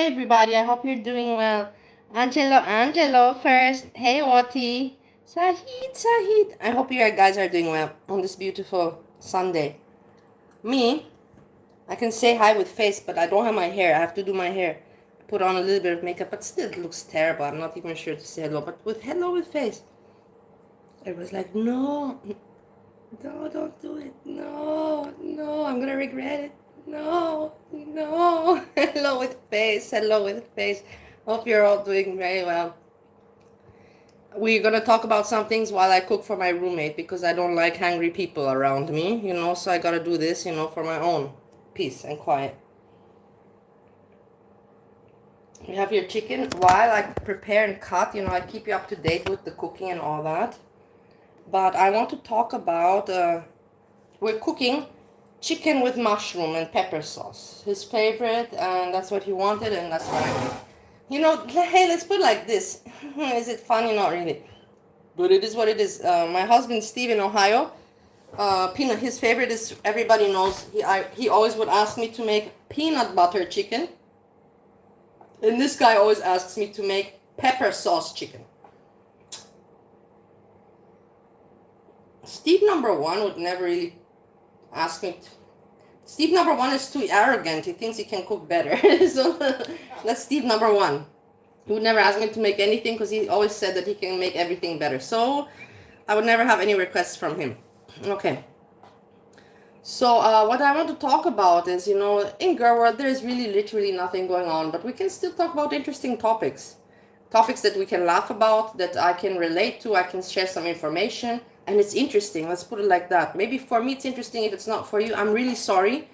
Hey everybody, I hope you're doing well. Angelo first. Hey Wati. Sahid. I hope you guys are doing well on this beautiful Sunday. Me, I can say hi with face, but I don't have my hair. I have to do my hair. Put on a little bit of makeup, but still it looks terrible. I'm not even sure to say hello, but with hello with face. Everyone's like, no, don't do it. No, I'm gonna regret it. No. Hello with face. Hope you're all doing very well. We're gonna talk about some things while I cook for my roommate because I don't like hungry people around me, so I gotta do this, for my own peace and quiet. You have your chicken while I prepare and cut, I keep you up to date with the cooking and all that. But I want to talk about, we're cooking chicken with mushroom and pepper sauce. His favorite, and that's what he wanted, and that's what I did. Hey, let's put it like this. Is it funny? Not really. But it is what it is. My husband, Steve, in Ohio, peanut, his favorite is, everybody knows, he always would ask me to make peanut butter chicken. And this guy always asks me to make pepper sauce chicken. Steve number one would never really ask me to. Steve number one is too arrogant. He thinks he can cook better. So that's Steve number one. He would never ask me to make anything because he always said that he can make everything better. So I would never have any requests from him. Okay. So what I want to talk about is, in girl world, there's really literally nothing going on, but we can still talk about interesting topics. Topics that we can laugh about, that I can relate to, I can share some information, and it's interesting. Let's put it like that. Maybe for me it's interesting. If it's not for you, I'm really sorry.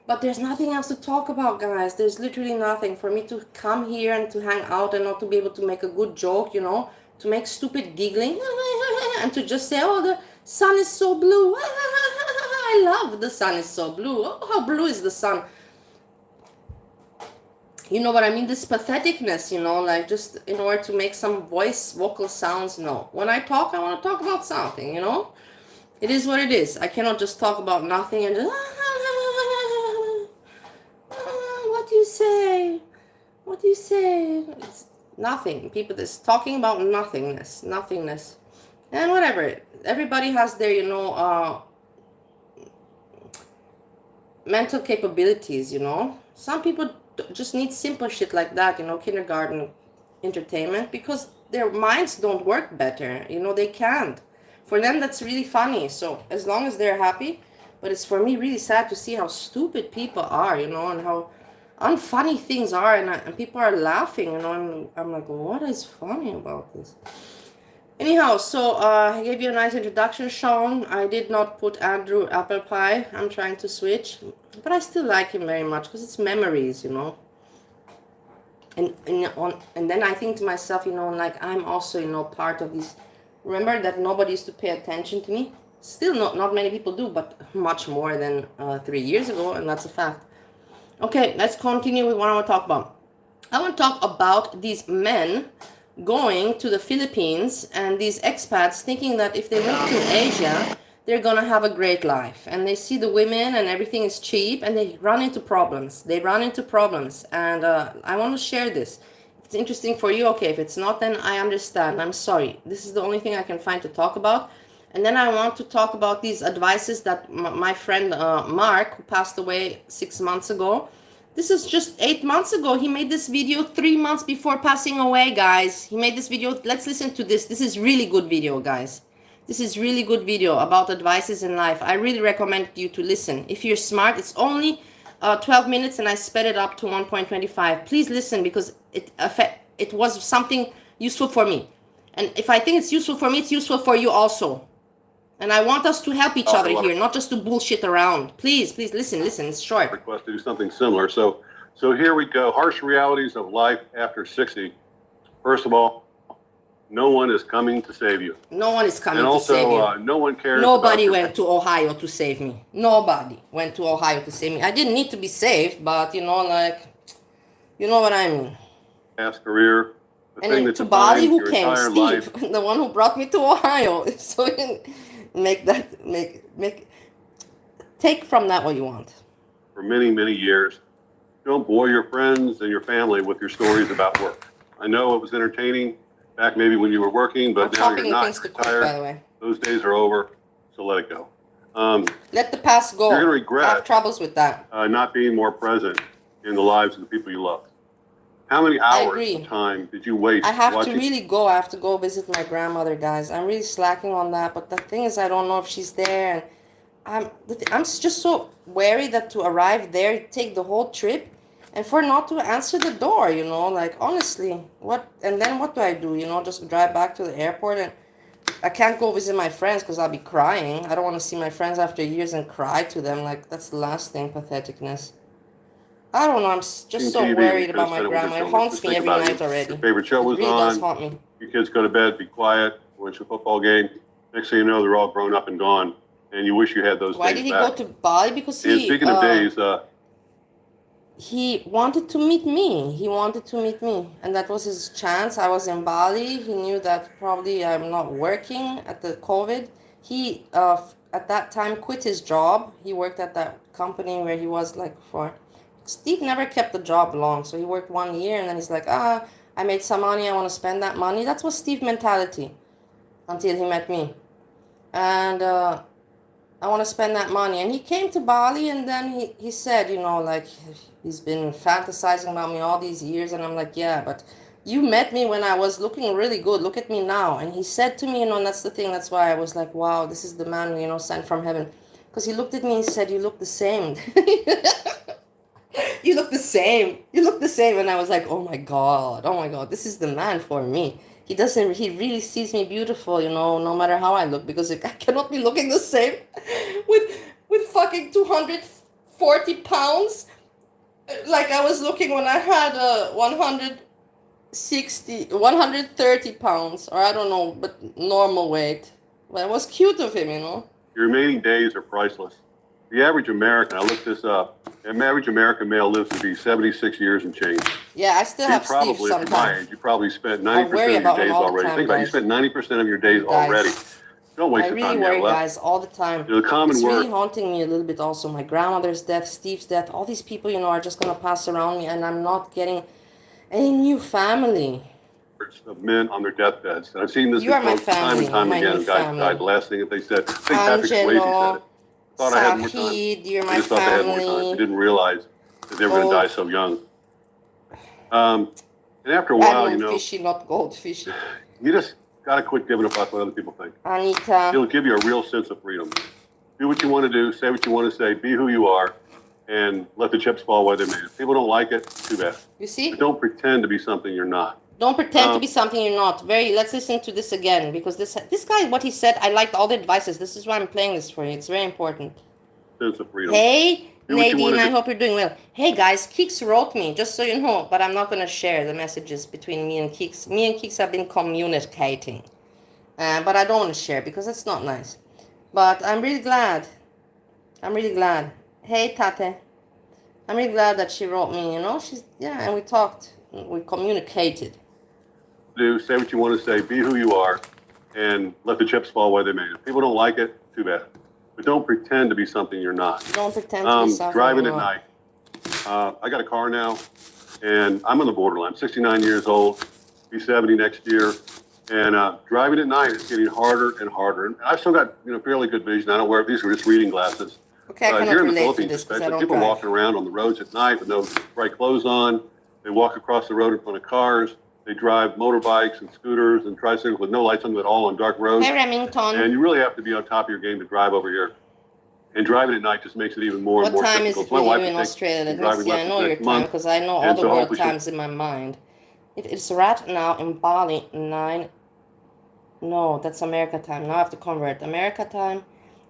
But there's nothing else to talk about, guys. There's literally nothing for me to come here and to hang out and not to be able to make a good joke, to make stupid giggling and to just say, oh, the sun is so blue. I love the sun is so blue. Oh, how blue is the sun? You know what I mean? This patheticness, like just in order to make some vocal sounds. No. When I talk, I want to talk about something, It is what it is. I cannot just talk about nothing and just, what do you say? What do you say? It's nothing. People just talking about nothingness. And whatever. Everybody has their, mental capabilities, Some people just need simple shit like that, kindergarten entertainment, because their minds don't work better, they can't. For them, that's really funny. So as long as they're happy, but it's for me really sad to see how stupid people are, and how unfunny things are, and people are laughing, and I'm like, what is funny about this? Anyhow, so I gave you a nice introduction, Sean. I did not put Andrew Apple Pie. I'm trying to switch. But I still like him very much because it's memories, And then I think to myself, like I'm also, part of this. Remember that nobody used to pay attention to me? Still not many people do, but much more than 3 years ago, and that's a fact. Okay, let's continue with what I want to talk about. I want to talk about these men going to the Philippines and these expats thinking that if they move to Asia, they're gonna have a great life, and they see the women and everything is cheap, and they run into problems. And I want to share this. If it's interesting for you, okay. If it's not, then I understand. I'm sorry. This is the only thing I can find to talk about. And then I want to talk about these advices that my friend Mark, who passed away 6 months ago. This is just 8 months ago. He made this video 3 months before passing away, guys. He made this video. Let's listen to this. This is really good video, guys. This is really good video about advices in life. I really recommend you to listen. If you're smart, it's only 12 minutes and I sped it up to 1.25. Please listen because it was something useful for me. And if I think it's useful for me, it's useful for you also. And I want us to help each other here, not just to bullshit around. Please listen. It's short. Request to do something similar. So here we go. Harsh realities of life after 60. First of all, no one is coming to save you. No one is coming to save you. And also, no one cares. Nobody went to Ohio to save me. Nobody went to Ohio to save me. I didn't need to be saved, but you know what I mean. Past career. And to Bali, who came? Steve, the one who brought me to Ohio. So take from that what you want. For many, many years. don't bore your friends and your family with your stories about work. I know it was entertaining back maybe when you were working, but now you're not retired. By the way. Those days are over, so let it go. Let the past go. You're going to regret I have troubles with that. Not being more present in the lives of the people you love. How many hours of time did you waste? I have to really go. I have to go visit my grandmother, guys. I'm really slacking on that. But the thing is, I don't know if she's there. And I'm just so wary that to arrive there, take the whole trip, and for not to answer the door, you know, like, honestly, what? And then what do I do? You know, just drive back to the airport, and I can't go visit my friends because I'll be crying. I don't want to see my friends after years and cry to them. Like, that's the last thing, patheticness. I don't know. I'm just so worried about my grandma. It haunts me every night already. Your favorite show was on. It really does haunt me. Your kids go to bed, be quiet, watch a football game. Next thing you know, they're all grown up and gone, and you wish you had those days back. Why did he go to Bali? Because speaking of days, he wanted to meet me. He wanted to meet me, and that was his chance. I was in Bali. He knew that probably I'm not working at the COVID. He at that time quit his job. He worked at that company where he was like for. Steve never kept the job long, so he worked 1 year, and then he's like, I made some money, I want to spend that money. That was Steve's mentality until he met me. And I want to spend that money. And he came to Bali, and then he said, you know, like, he's been fantasizing about me all these years, and I'm like, yeah, but you met me when I was looking really good. Look at me now. And he said to me, you know, and that's the thing, that's why I was like, wow, this is the man, you know, sent from heaven. Because he looked at me and said, you look the same. You look the same. You look the same. And I was like, oh my God, this is the man for me. He really sees me beautiful, you know, no matter how I look, because I cannot be looking the same with fucking 240 pounds. Like I was looking when I had 130 pounds, or I don't know, but normal weight. But it was cute of him, you know. Your remaining days are priceless. The average American, I looked this up, the average American male lives to be 76 years and change. Yeah, I still have Steve sometimes. Probably, my age, you probably spent 90% of your days already. Think about it, you spent 90% of your days already. Don't waste the time you have left. I really worry, guys, all the time. It's really haunting me a little bit also. My grandmother's death, Steve's death, all these people, you know, are just going to pass around me, and I'm not getting any new family. Of men on their deathbeds. And I've seen this time and time again. Guys died. The last thing that they said, I think Patrick Swayze said it. Thought I had more time. You're my family. I had more time. I didn't realize that they were going to die so young. And after a while, you know, fishy, not goldfishy. You just got to quit giving a fuck what other people think. Anita. It'll give you a real sense of freedom. Do what you want to do, say what you want to say, be who you are, and let the chips fall where they may. If people don't like it, too bad. You see? But don't pretend to be something you're not. Don't pretend to be something you're not. Let's listen to this again, because this guy, what he said, I liked all the advices. This is why I'm playing this for you. It's very important. Sense of freedom. Hey, Nadine, I hope you're doing well. Hey, guys, Keeks wrote me, just so you know, but I'm not going to share the messages between me and Keeks. Me and Keeks have been communicating, but I don't want to share because it's not nice. But I'm really glad. Hey, Tate. I'm really glad that she wrote me, you know. And we talked, we communicated. Say what you want to say, be who you are, and let the chips fall where they may. If people don't like it, too bad. But don't pretend to be something you're not. Don't pretend to be something driving at night. I got a car now, and I'm on the borderline. I'm 69 years old, be 70 next year, and driving at night is getting harder and harder. And I've still got fairly good vision. I don't wear these are just reading glasses. Okay, I cannot relate to this because I don't drive. People walking around on the roads at night with no bright clothes on. They walk across the road in front of cars. They drive motorbikes and scooters and tricycles with no lights on them at all on dark roads. Hey, Remington. And you really have to be on top of your game to drive over here. And driving at night just makes it even more and more difficult. What time is it for you in Australia? Let me see. I know your time because I know all the world times in my mind. It's right now in Bali, 9. No, that's America time. Now I have to convert. America time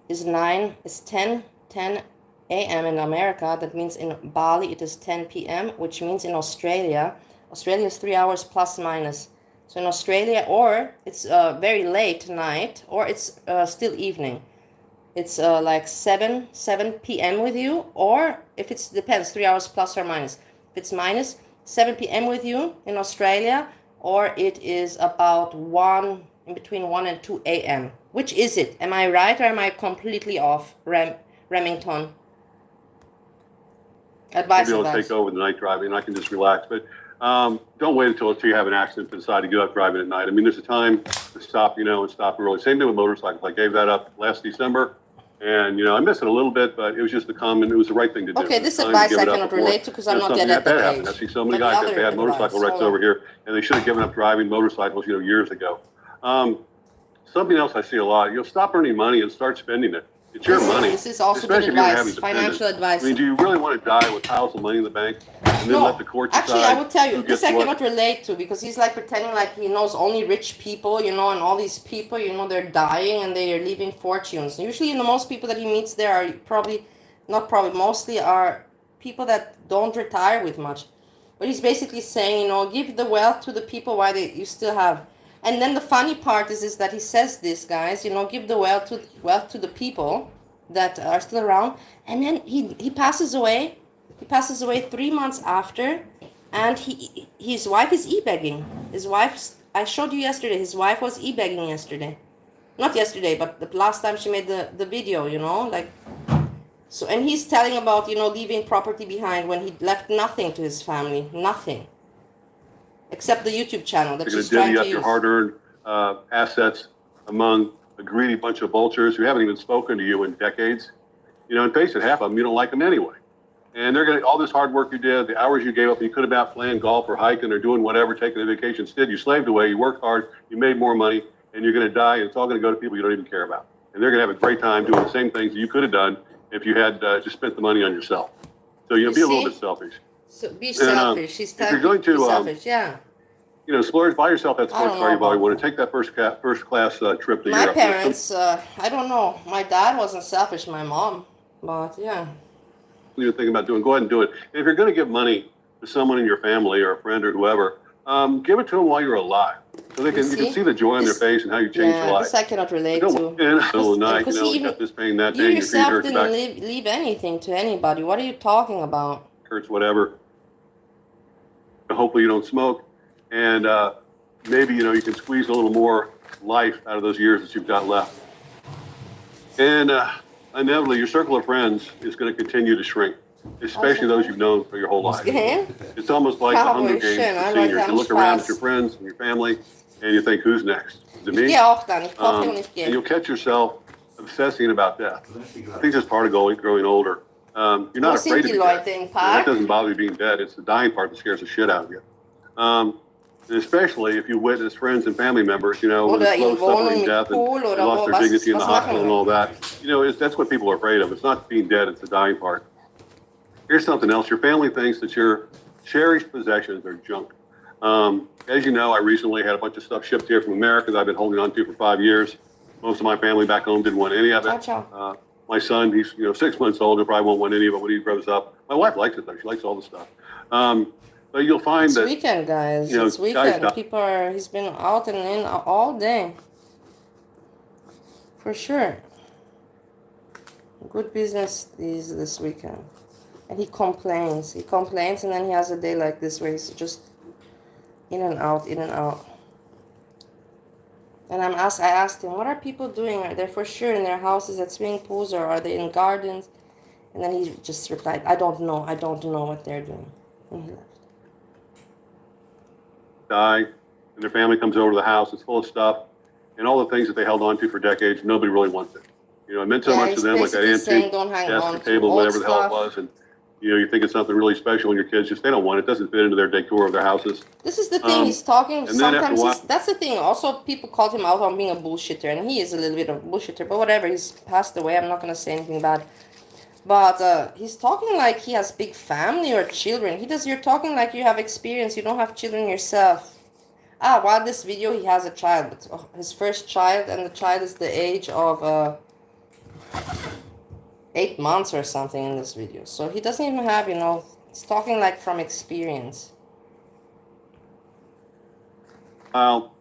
is 9. It's 10 a.m. in America. That means in Bali it is 10 p.m., which means in Australia is 3 hours plus minus. So in Australia, or it's very late night, or it's still evening. It's like 7 p.m. with you, or if it's depends, 3 hours plus or minus. If it's minus, 7 p.m. with you in Australia, or it is about in between 1 and 2 a.m. Which is it? Am I right or am I completely off, Remington? Advice, I'll be able to take over the night driving, and I can just relax. But don't wait until you have an accident to decide to get up driving at night. I mean, there's a time to stop, and stop early. Same thing with motorcycles. I gave that up last December, and I miss it a little bit, but it was just it was the right thing to do. Okay, this advice I cannot relate to because I'm not yet at that age. I see so many guys that bad motorcycle wrecks over here, and they should have given up driving motorcycles, years ago. Something else I see a lot, stop earning money and start spending it. It's your money. This is also good advice, financial advice. I mean, do you really want to die with piles of money in the bank and then let the court decide? Actually, I will tell you, this I cannot relate to because he's like pretending like he knows only rich people, and all these people, they're dying and they are leaving fortunes. Usually, the most people that he meets there are mostly are people that don't retire with much. But he's basically saying, give the wealth to the people while you still have. And then the funny part is that he says this, guys, give the wealth to the people that are still around. And then he passes away. He passes away 3 months after, and his wife is e-begging. I showed you yesterday, his wife was e-begging yesterday. Not yesterday, but the last time she made the video, So, and he's telling about, leaving property behind when he left nothing to his family, nothing. Except the YouTube channel that she's trying to use. You're going to divvy up your hard-earned assets among a greedy bunch of vultures who haven't even spoken to you in decades. And face it, half of them, you don't like them anyway. And they're going to, all this hard work you did, the hours you gave up, you could have been out playing golf or hiking or doing whatever, taking a vacation. Instead, you slaved away, you worked hard, you made more money, and you're going to die, and it's all going to go to people you don't even care about. And they're going to have a great time doing the same things that you could have done if you had just spent the money on yourself. So, be a little bit selfish. So be selfish. She's telling you to be selfish, yeah. Splurge, buy yourself that sports car you want to take that first class trip to Europe. My parents, I don't know. My dad wasn't selfish, my mom. But, yeah. You're thinking about doing, go ahead and do it. And if you're going to give money to someone in your family or a friend or whoever, give it to them while you're alive. So you can see the joy on their face and how you change their life. This I cannot relate to. In the middle of the night, you got this pain, that pain, you yourself didn't leave anything to anybody. What are you talking about? Hurts, whatever. Hopefully you don't smoke. And maybe, you can squeeze a little more life out of those years that you've got left. And inevitably, your circle of friends is going to continue to shrink, especially those you've known for your whole life. It's almost like the Hunger Games for seniors. You look around at your friends and your family, and you think, who's next? Is it me? And you'll catch yourself obsessing about death. I think that's part of growing older. You're not afraid of death. That doesn't bother you being dead. It's the dying part that scares the shit out of you. And especially if you witness friends and family members, with a slow suffering death and they lost their dignity in the hospital and all that. That's what people are afraid of. It's not being dead, it's the dying part. Here's something else. Your family thinks that your cherished possessions are junk. As you know, I recently had a bunch of stuff shipped here from America that I've been holding on to for 5 years. Most of my family back home didn't want any of it. My son, he's 6 months old, he probably won't want any of it when he grows up. My wife likes it though. She likes all the stuff. But you'll find it's that weekend, guys. It's weekend. He's been out and in all day. For sure. Good business this weekend. And he complains. And then he has a day like this where he's just in and out. And I asked him, what are people doing? Are they for sure in their houses at swimming pools or are they in gardens? And then he just replied, I don't know what they're doing. And he left. Die, and their family comes over to the house, it's full of stuff, and all the things that they held on to for decades, nobody really wants it. It meant so much to them, like that antique desk or table, whatever the hell it was, and you think it's something really special, and your kids they don't want it. It doesn't fit into their decor of their houses. This is the thing, he's talking, sometimes that's the thing. Also, people called him out on being a bullshitter, and he is a little bit of a bullshitter, but whatever, he's passed away, I'm not going to say anything bad. But he's talking like he has big family or children. You're talking like you have experience. You don't have children yourself. While this video, he has a child. But, his first child, and the child is the age of 8 months or something in this video. So he doesn't even have, he's talking like from experience. Well,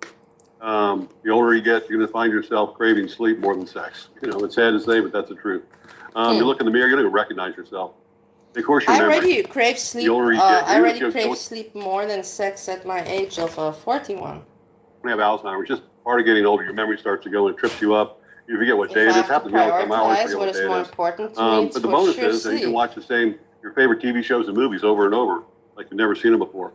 the older you get, you're going to find yourself craving sleep more than sex. It's sad to say, but that's the truth. You look in the mirror, you're going to recognize yourself. Of course, I already crave sleep. I already crave sleep more than sex at my age of 41. We have Alzheimer's. Just part of getting older, your memory starts to go and it trips you up. You forget what day it is. It happens to me all the time. I always forget what day it is. More important to me, but the bonus is that you can watch the same your favorite TV shows and movies over and over, like you've never seen them before.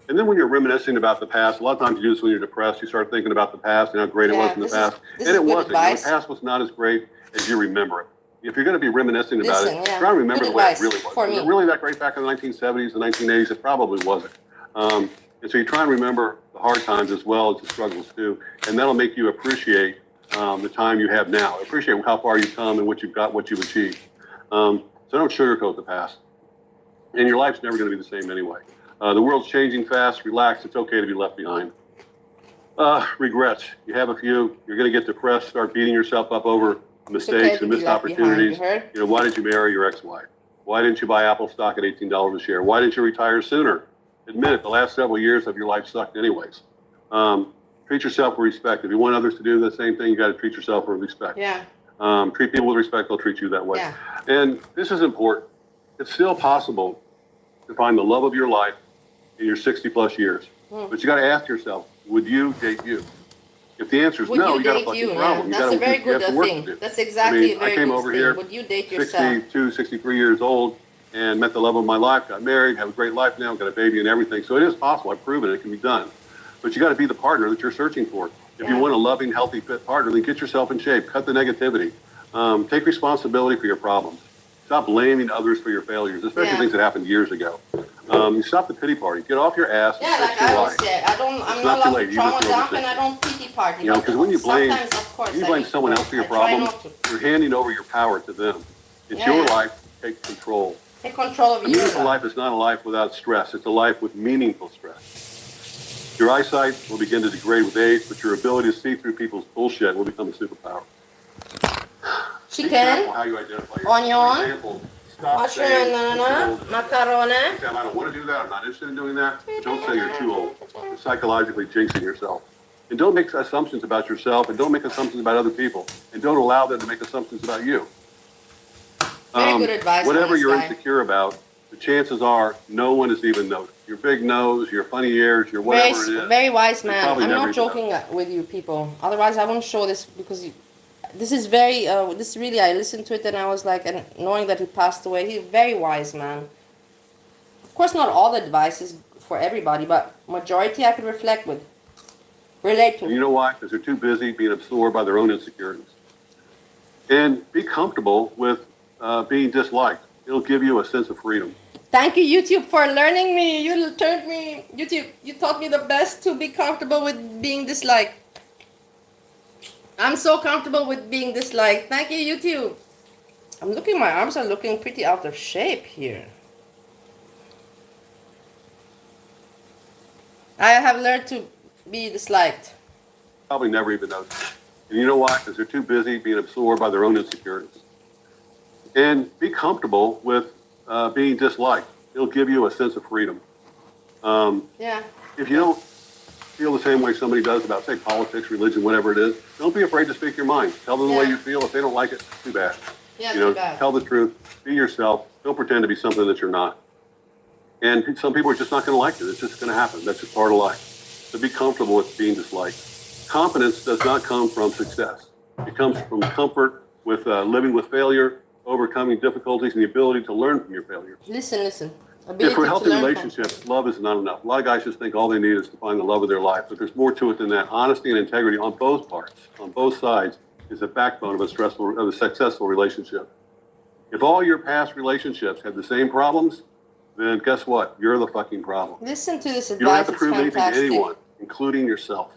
And then when you're reminiscing about the past, a lot of times you do this when you're depressed. You start thinking about the past and how great it was in the past. And it wasn't. The past was not as great as you remember it. If you're going to be reminiscing about it, try to remember the way it really was. Was it really that great back in the 1970s, the 1980s? It probably wasn't. And so you try and remember the hard times as well as the struggles too. And that'll make you appreciate the time you have now. Appreciate how far you've come and what you've got, what you've achieved. So don't sugarcoat the past. And your life's never going to be the same anyway. The world's changing fast. Relax. It's okay to be left behind. Regrets. You have a few. You're going to get depressed. Start beating yourself up over mistakes and missed opportunities. You know, why did you marry your ex-wife? Why didn't you buy Apple stock at $18 a share? Why didn't you retire sooner? Admit it. The last several years of your life sucked anyways. Treat yourself with respect. If you want others to do the same thing, you got to treat yourself with respect. Yeah. Treat people with respect. They'll treat you that way. Yeah. And this is important. It's still possible to find the love of your life in your 60 plus years. But you got to ask yourself, would you date you? If the answer is no, you got a fucking problem. That's a very good thing. That's exactly a very good thing. I came over here, would you date yourself? 62, 63 years old, and met the love of my life, got married, have a great life now, got a baby and everything. So it is possible. I've proven it can be done. But you got to be the partner that you're searching for. If you want a loving, healthy, fit partner, then get yourself in shape. Cut the negativity. Take responsibility for your problems. Stop blaming others for your failures, especially things that happened years ago. Stop the pity party. Get off your ass. Yeah, like I always said, I'm not allowed to trauma dump, and I don't pity party. You know, because when you blame someone else for your problems, you're handing over your power to them. It's your life. Take control. Take control of your life. A meaningful life is not a life without stress. It's a life with meaningful stress. Your eyesight will begin to degrade with age, but your ability to see through people's bullshit will become a superpower. Chicken, how you identify onion, mushroom, macaroni. I don't want to do that. I'm not interested in doing that. Don't say you're too old. You're psychologically jinxing yourself. And don't make assumptions about yourself, and don't make assumptions about other people, and don't allow them to make assumptions about you. Very good advice. Whatever you're insecure about, the chances are no one has even noticed. Your big nose, your funny ears, your whatever it is. Very wise man. I'm not joking with you people. Otherwise, I won't show this because this is very, this really, I listened to it and I was like, and knowing that he passed away, he's a very wise man. Of course, not all the advice is for everybody, but majority I could relate to. You know why? Because they're too busy being absorbed by their own insecurities. And be comfortable with being disliked. It'll give you a sense of freedom. Thank you, YouTube, for learning me. YouTube, you taught me the best to be comfortable with being disliked. I'm so comfortable with being disliked. Thank you, YouTube. My arms are looking pretty out of shape here. I have learned to be disliked. Probably never even noticed. And you know why? Because they're too busy being absorbed by their own insecurities. And be comfortable with being disliked. It'll give you a sense of freedom. If you don't feel the same way somebody does about, say, politics, religion, whatever it is, don't be afraid to speak your mind. Tell them the way you feel. If they don't like it, too bad. Too bad. Tell the truth. Be yourself. Don't pretend to be something that you're not. And some people are just not going to like it. It's just going to happen. That's just part of life. So be comfortable with being disliked. Confidence does not come from success. It comes from comfort with living with failure, overcoming difficulties, and the ability to learn from your failures. Listen. For healthy relationships, love is not enough. A lot of guys just think all they need is to find the love of their life, but there's more to it than that. Honesty and integrity on both parts, on both sides, is the backbone of a successful relationship. If all your past relationships have the same problems, then guess what? You're the fucking problem. Listen to this advice. You don't have to prove anything to anyone, including yourself.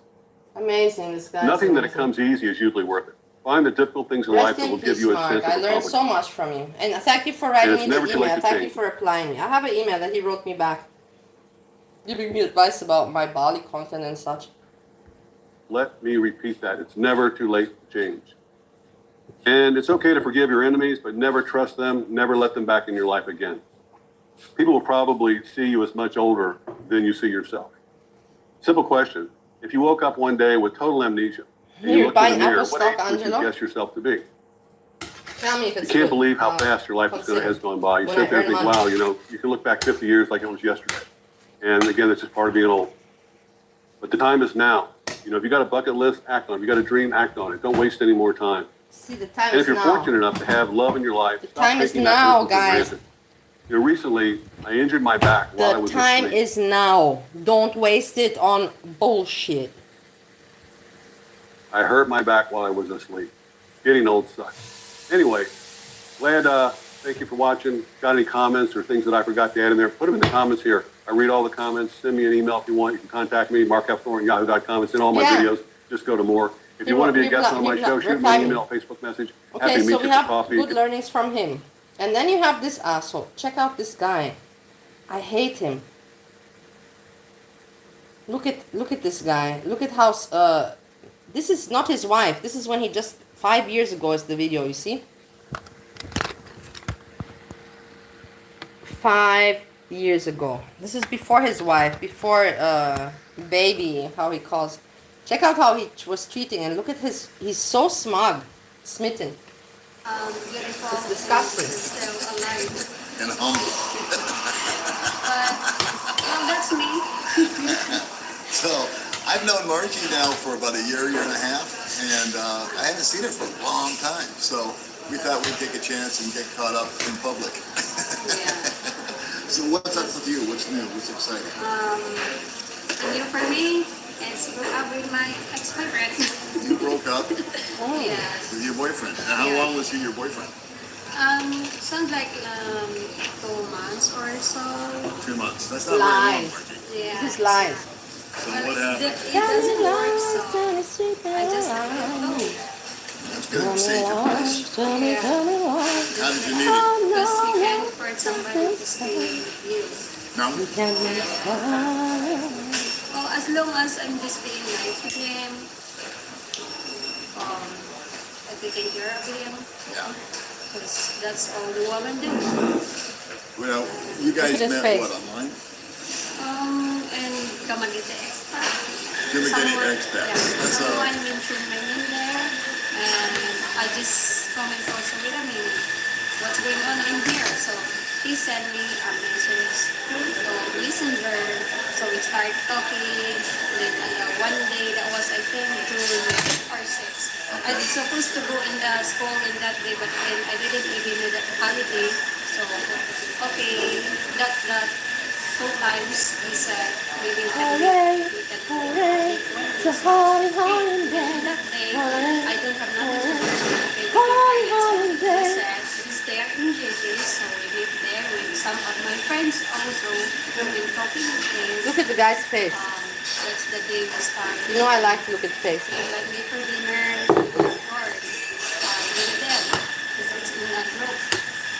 Amazing, this guy. Nothing that comes easy is usually worth it. Find the difficult things in life that will give you a sense of accomplishment. I learned so much from you. And thank you for writing me the email. Thank you for replying me. I have an email that he wrote me back, giving me advice about my body content and such. Let me repeat that. It's never too late to change. And it's okay to forgive your enemies, but never trust them. Never let them back in your life again. People will probably see you as much older than you see yourself. Simple question. If you woke up one day with total amnesia, and you look in the mirror, what age would you guess yourself to be? Tell me if it's You can't believe how fast your life has gone by. You sit there and think, wow, you can look back 50 years like it was yesterday. And again, it's just part of being old. But the time is now. If you got a bucket list, act on it. If you got a dream, act on it. Don't waste any more time. See, the time and if you're fortunate enough to have love in your life, the time is now, guys. Recently, I injured my back while I The was time asleep. is now. Don't waste it on bullshit. I hurt my back while I was asleep. Getting old sucks. Anyway, glad, thank you for watching. Got any comments or things that I forgot to add in there? Put them in the comments here. I read all the comments. Send me an email if you want. You can contact me, markfthorne@yahoo.com. It's in all my Yeah. videos. Just go to more. If you want to be a guest on my show, shoot me an email, Facebook message. Happy Okay, to so meet we you for have coffee. good learnings from him. And then you have this asshole. Check out this guy. I hate him. Look at this guy. Look at how this is not his wife. This is when he just 5 years ago is the video, you see? 5 years ago. This is before his wife, before baby, how he calls. Check out how he was treating, and look at he's so smug, smitten. Beautiful. It's disgusting. Still alive. And humble. Well, that's me. So I've known Margie now for about a year and a half, and I haven't seen her for a long time. So we thought we'd take a chance and get caught up in public. Yeah. So what's up with you? What's new? What's exciting? New for me is broke up with my ex-boyfriend. You broke up Yes. with your boyfriend. And how long was he your boyfriend? Sounds like 2 months or so. 2 months. That's not very long, Lies. Margie. Yeah. This is lies. So what happened? It doesn't work, so I just let it go. That's good. It saved your place. Yeah. How did you meet him? Because you can't afford somebody to stay with you. No? Well, as long as I'm just being nice with him, I'm taking care of him, Yeah. because that's all the woman do. Well, you guys Look at his met face. what, online? And come and get the expat. Come and get the Someone- expat. Yeah, That's someone mentioned my name there, and I just comment also with him, what's going on in here? So he sent me a message through Messenger. So we start talking. Then one day, that was I think June 5 or 6. I was supposed to go in the school in that day, but then I didn't even know that holiday. So okay, that 2 times he said maybe we can Hooray, we can hooray, meet one it's a day. holy So, holiday. that day, Hooray. I don't have nothing to do. Okay, Holy he holiday. said he's there in JJ, so we live there with some of my friends also. We've been talking with them. Look at the guy's face. That's the day we started. You know I like to look at faces. They let me for dinner, of course. With them, because it's in that group.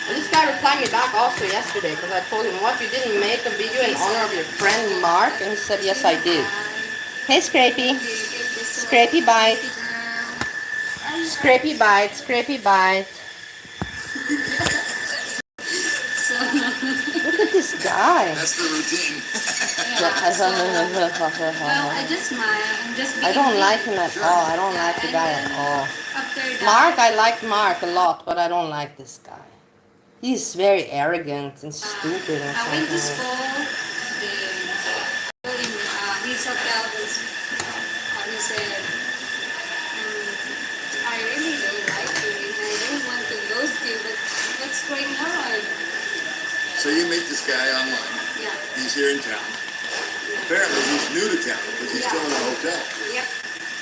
This guy replied me back also yesterday because I told him, what, you didn't make a video in honor of your friend Mark? And he said, yes, I did. Hey, Scrapey. Scrapey bite. Scrapey bite. Scrapey bite. So, Look at this guy. That's the routine. well, I just smile. I'm just being I don't me. like him at all. I don't like the guy at all. After that, Mark, I liked Mark a lot, but I don't like this guy. He's very arrogant and stupid and I went to something. school. Then in his hotel, he said, I really don't like you and I don't want to ghost you, but what's going on? So you meet this guy online. Yeah. He's here in town. Apparently he's new to town because he's still in a hotel. Yep.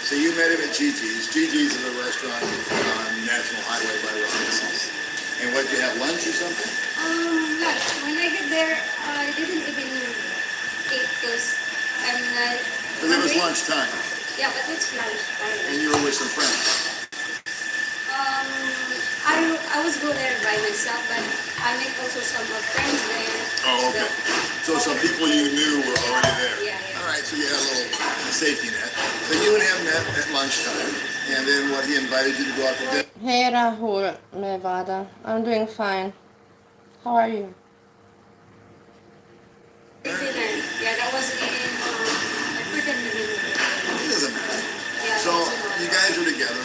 So you met him at Gigi's. Gigi's is a restaurant on National Highway by Robinson's. And what, you have lunch or something? Lunch. When I get there, I didn't even eat because I'm not. Because it was hungry. lunchtime. Yeah, but it's lunchtime. And you were with some friends. I was go there by myself, but I make also some of friends there. Oh, okay. So some people you knew were already there. Yeah, yeah. All right, so you had a little safety net. So you and him met at lunchtime. And then what, he invited you to go out to dinner? Hey Rahul, Nevada. I'm doing fine. How are you? Dinner. Yeah, that was in, I forget the name of it. It doesn't matter. Yeah, So that was in you guys were together,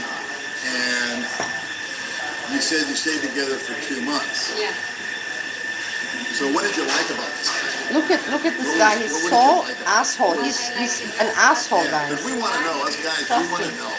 and you said you stayed together for 2 months. Yeah. So what did you like about this guy? Look at this guy. He's so asshole. He's an asshole, Because guys. we want to know, us guys, we want to know.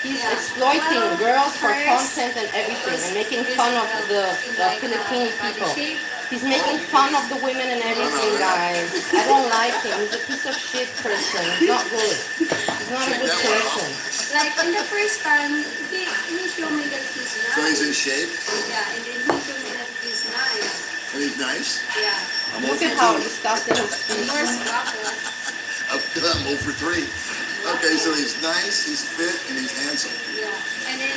He's Yeah. exploiting Well, girls for first, content and everything, and making this fun of in the like, Filipino body people. shape. He's making fun of the women and everything, guys. I don't like him. He's a piece of shit person. He's not good. He's not a good person. Like in the first time, he showed me that he's nice. So he's in shape Yeah, and then he showed me that he's nice. and he's nice. Yeah. I'm Look over at how two. disgusting his feet More is. guapo. I'm over three. Okay, so he's nice, he's fit, and he's handsome. Yeah. And then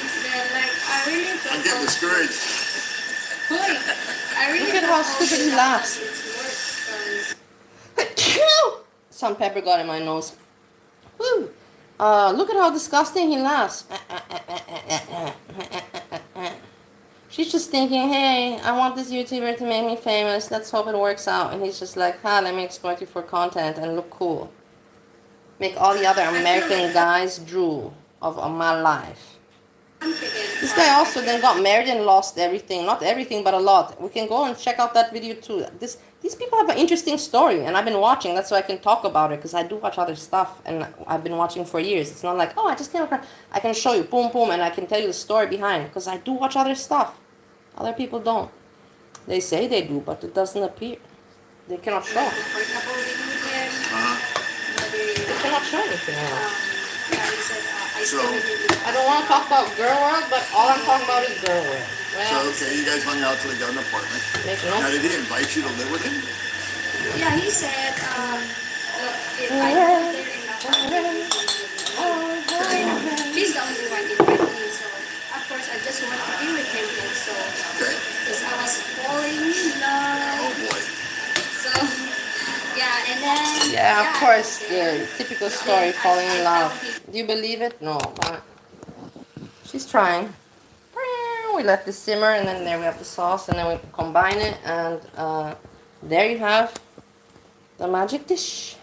like I really I'm getting discouraged. Boy, I really Look at how propose stupid he that laughs. it's worse Some pepper got in my nose. Woo. Look at how disgusting he laughs. She's just thinking, hey, I want this YouTuber to make me famous. Let's hope it works out. And he's just like, let me exploit you for content and look cool. Make all the other American guys drool of my life. This guy also then got married and lost everything. Not everything, but a lot. We can go and check out that video too. These people have an interesting story, and I've been watching. That's why I can talk about it, because I do watch other stuff, and I've been watching for years. It's not like, oh, I just came across. I can show you, boom, boom, and I can tell you the story behind, because I do watch other stuff. Other people don't. They say they do, but it doesn't appear. They cannot show. They cannot show anything else. So, I don't want to talk about girl world, but all I'm talking about is girl world. Well, okay, you guys hung out till he got an apartment. make no Now, did sense. he invite you to live with him? Yeah, he said, if I go there in the apartment, he's the only one inviting me, so of course I just want to be with him, and so Okay. because I was falling in love. Oh boy. So yeah, and then Yeah, of course, I was there. the typical story, falling in love. Do you believe it? No, but she's trying. We let this simmer, and then there we have the sauce, and then we combine it, and there you have the magic dish.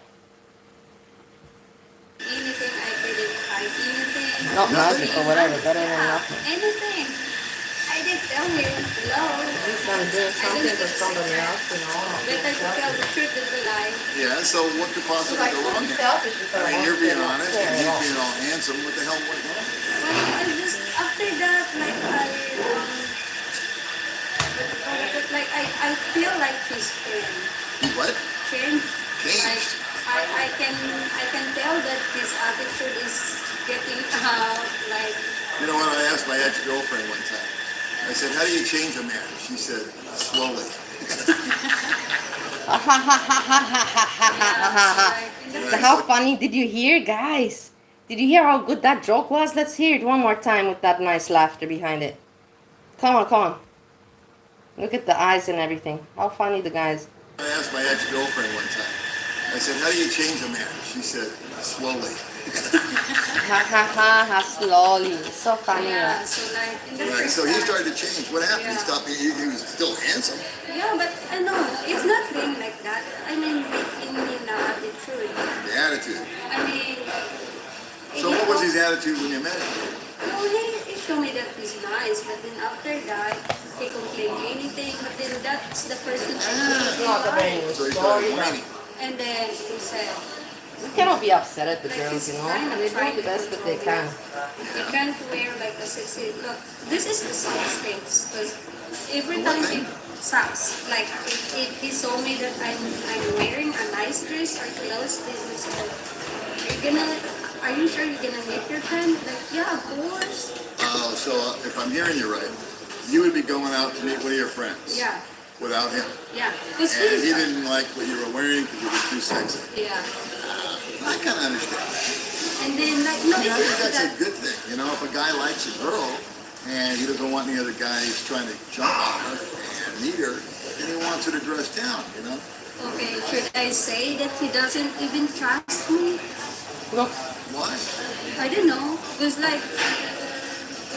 Anything I didn't find anything. Not magic or whatever, better than nothing. Anything. I didn't tell him love. At least I'm doing something for somebody else, you know. Better to tell the truth than the lie. Yeah, so what could possibly Like, go wrong I'm here? selfish if I mean, you're being honest, and he's Yeah. being all handsome. What the hell went wrong? Well, I just after that, like I feel like he's changed. He what? Changed. Changed. I can tell that his attitude is getting like. You know what? I asked my ex-girlfriend one time. I said, how do you change a man? She said, slowly. How funny. Did you hear, guys? Did you hear how good that joke was? Let's hear it one more time with that nice laughter behind it. Come on, come on. Look at the eyes and everything. How funny the guys. I asked my ex-girlfriend one time. I said, how do you change a man? She said, slowly. Ha ha ha ha, slowly. So funny. Yeah, so like in the Right, first so he time- started to change. What happened? He Yeah. stopped being, he was still handsome. Yeah, but no, it's not being like that. I mean, in the attitude. The attitude. I mean. So what was his attitude when you met him? No, he showed me that he's nice, but then after that, he complained anything. But then that's the first thing she It's not a very So good he started story. whining. And then he said, You cannot be upset at the girls, you know. They do the best that they can. you can't wear like a sexy look. This is the socks things, because every time he socks, like if he saw me that I'm wearing a nice dress or clothes, this is are you sure you're gonna meet your friend? Like, yeah, of course. Oh, so if I'm hearing you right, you would be going out to meet one of your friends. Yeah, Without him. yeah. Because And he didn't like what you were wearing because it was too sexy. yeah. I kind of understand that. And then like, no, I it's think not that's a that. good thing. You know, if a guy likes a girl and he doesn't want any other guys trying to jump on her and meet her, then he wants her to dress down, you know? Okay, should I say that he doesn't even trust me? Look, Why? I don't know. Because like,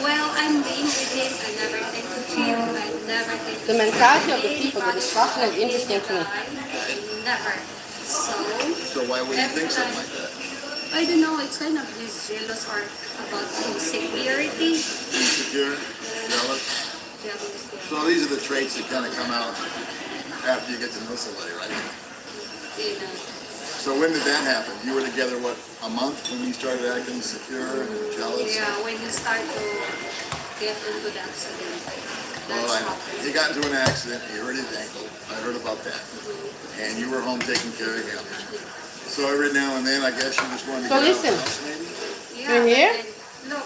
well, I'm being with him. I never think to cheat. I never think to the mentality of the cheat. people, the discussion is interesting to me. Never. So, So why would you think something like that? I don't know. It's kind of this jealous or about insecurity. Insecure? Jealous? Jealous. So these are the traits that kind of come out after you get to know somebody, right? You know. So when did that happen? You were together, what, a month when you started acting insecure and jealous? Yeah, when you start to get into the accident. Well, he got into an accident. He hurt his ankle. I heard about that. And you were home taking care of him. So every now and then, I guess you just wanted to So get listen. out of the house, maybe? Yeah, You hear? and look,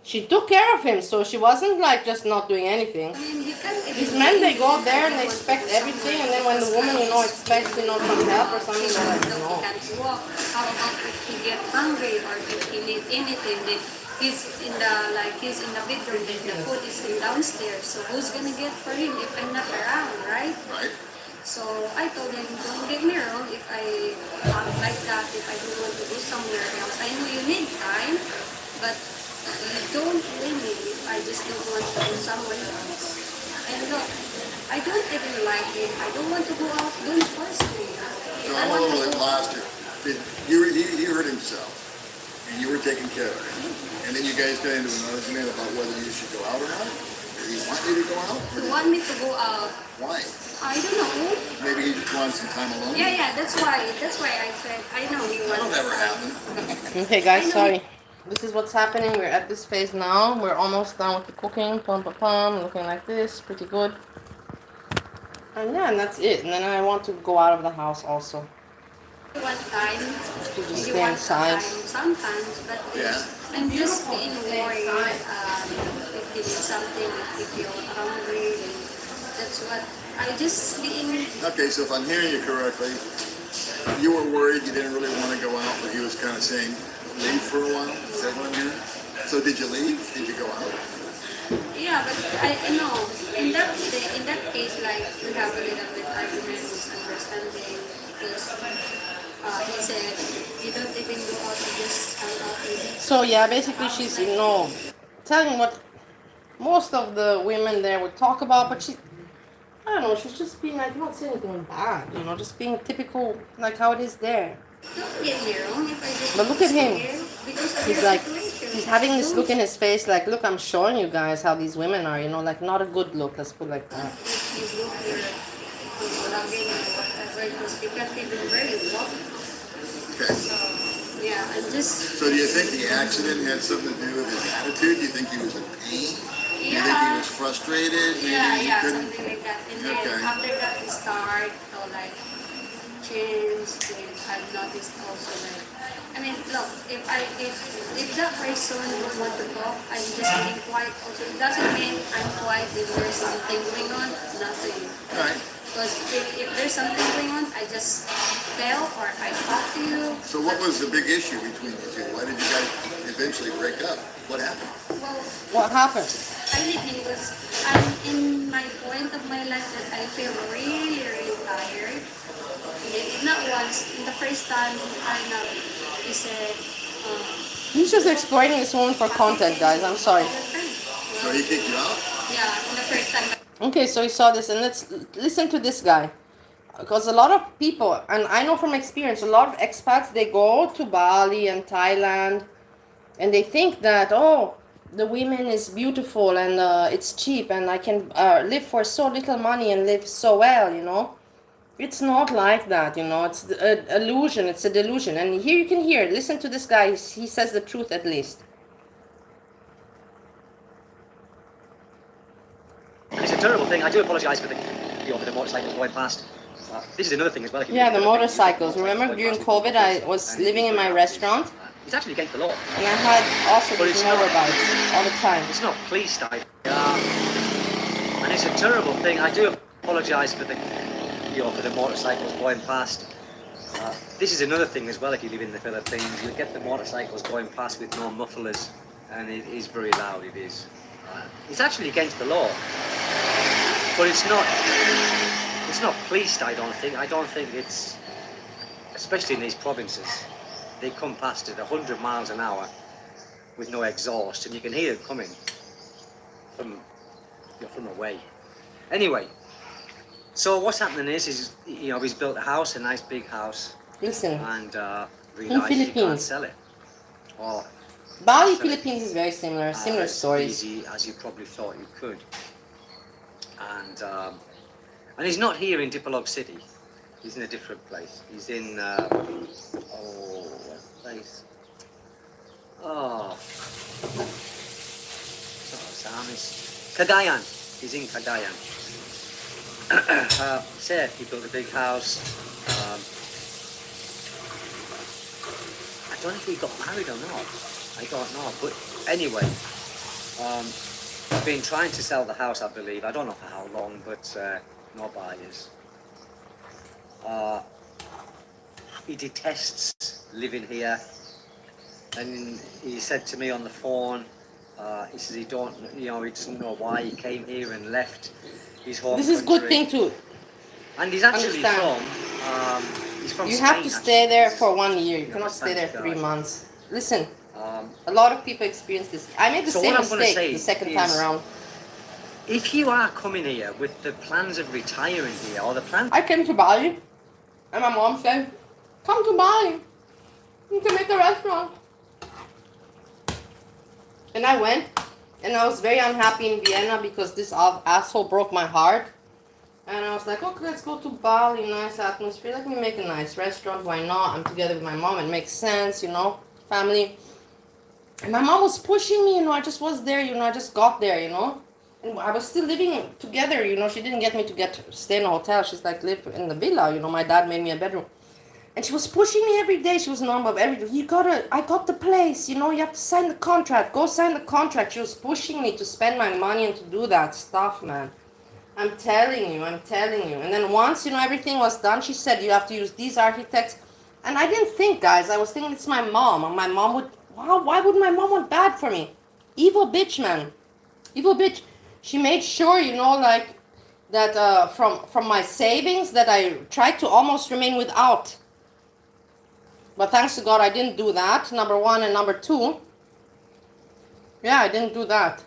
She took care of him, so she wasn't like just not doing anything. I mean, you can't even These men, they go blame there and they anyone expect for everything, and then when the somewhere woman, you know, expects, you know, some help or something, he they're like, he no. can't walk. How about if he get hungry or if he need anything? Then he's in the bedroom, then the food is in downstairs. So who's gonna get for him if I'm not around, right? Right. So I told him, don't get me wrong, if I act like that, if I don't want to go somewhere else, I know you need time, but you don't blame me if I just don't want to go somewhere else. And look, I don't even like him. I don't want to go out. Don't force me. So I I'm a want little to bit go lost here. He hurt himself, and you were taking care of him. And then you guys got into an argument about whether you should go out or not? Did he want you to go out? You want me to go out? Why? I don't know. Maybe he just wants some time alone? Yeah, that's why I said, I know he That'll wants. never happen. Okay, guys, sorry. This is what's happening. We're at this phase now. We're almost done with the cooking. Pum, pum, pum. Looking like this. Pretty good. And yeah, and that's it. And then I want to go out of the house also. One time, To just you stay want inside. time sometimes, but Yeah. I'm just being worried. If you need something, if you're hungry, and that's what I just being. Okay, so if I'm hearing you correctly, you were worried you didn't really want to go out, but he was kind of saying, leave for a while? Is that what I'm hearing? So did you leave? Did you go out? Yeah, but I know in that case, like we have a little bit argument, misunderstanding, because he said you don't even go out, you just hang out with him. So yeah, basically she's, you know, telling what most of the women there would talk about, but she, I don't know, she's just being like, not saying anything bad, you know, just being typical, like how it is there. Don't get me wrong, if I just But look at him. stay here because of He's the like, situation. he's having this Don't- look in his face, like, look, I'm showing you guys how these women are, you know, like not a good look, let's put it like that. If you go here vlogging or whatever, because you can't even really walk. Okay. So yeah, I'm just. So do you think the accident had something to do with his attitude? Do you think he was in pain? Do you think he was frustrated? Maybe he Yeah, couldn't- something like that. And then Okay. after that, we start to like change. Then I've noticed also like, I mean, look, if that person don't want to talk, I'm just being quiet. Also, it doesn't mean I'm quiet if there's something going on. Nothing. All right. Because if there's something going on, I just tell or I talk to you. So what was the big issue between you two? Why did you guys eventually break up? What happened? Well, What happened? I live in was I'm in my point of my life that I feel really, really tired. And not once, in the first time, he said, He's just exploiting this woman for content, guys, I'm sorry. So he kicked you out? Yeah, in the first time. Okay, so he saw this, and let's listen to this guy. Because a lot of people, and I know from experience, a lot of expats, they go to Bali and Thailand, and they think that, oh, the women is beautiful and it's cheap, and I can live for so little money and live so well, you know. It's not like that, you know. It's an illusion, it's a delusion. And here you can hear, listen to this guy, he says the truth at least. It's a terrible thing. I do apologise for the motorcycles going past. This is another thing as well. Yeah, the motorcycles. Remember during COVID, I was living in my restaurant, It's actually against the law. and I had also But these it's not. motorbikes all the time. It's not police type. And it's a terrible thing. I do apologise for the motorcycles going past. This is another thing as well. If you live in the Philippines, you get the motorcycles going past with no mufflers, and it is very loud. It is. It's actually against the law, but it's not. It's not policed. I don't think. I don't think it's, especially in these provinces, they come past at 100 miles an hour with no exhaust, and you can hear it coming from away. Anyway, so what's happening is he's built a house, a nice big house, Listen, and realised he can't Philippines. sell it. Or Bali, Philippines is very similar, similar as stories. easy as you probably thought you could. And he's not here in Dipolog City. He's in a different place. He's in what place? Oh, Samis. Cagayan. He's in Cagayan. Say he built a big house. I don't know if he got married or not. I don't know. But anyway, been trying to sell the house, I believe. I don't know for how long, but no buyers. He detests living here, and he said to me on the phone, he says he doesn't know why he came here and left his home This is country. good thing too. And he's actually Understand. he's from You Spain, have to stay actually. there for 1 year. You Yeah, cannot stay there Spanish 3 guy. months. Listen, Um, a lot of people experience this. I made the So same what I'm gonna mistake say the second time is- around. if you are coming here with the plans of retiring here, or the plan, I came to Bali, and my mom said, "Come to Bali. You can make a restaurant." And I went, and I was very unhappy in Vienna because this asshole broke my heart. And I was like, okay, let's go to Bali, nice atmosphere. Let me make a nice restaurant. Why not? I'm together with my mom. It makes sense, family. And my mom was pushing me, I just was there, I just got there, And I was still living together, She didn't get me to stay in a hotel. She's like, live in the villa, My dad made me a bedroom. And she was pushing me every day. She was normal. I got the place, you have to sign the contract. Go sign the contract. She was pushing me to spend my money and to do that stuff, man. I'm telling you. And then once, everything was done, she said, you have to use these architects. And I didn't think, guys. I was thinking it's my mom. And my mom would, why would my mom want bad for me? Evil bitch, man. Evil bitch. She made sure, that from my savings that I tried to almost remain without. But thanks to God, I didn't do that, number one. And number two, yeah, I didn't do that.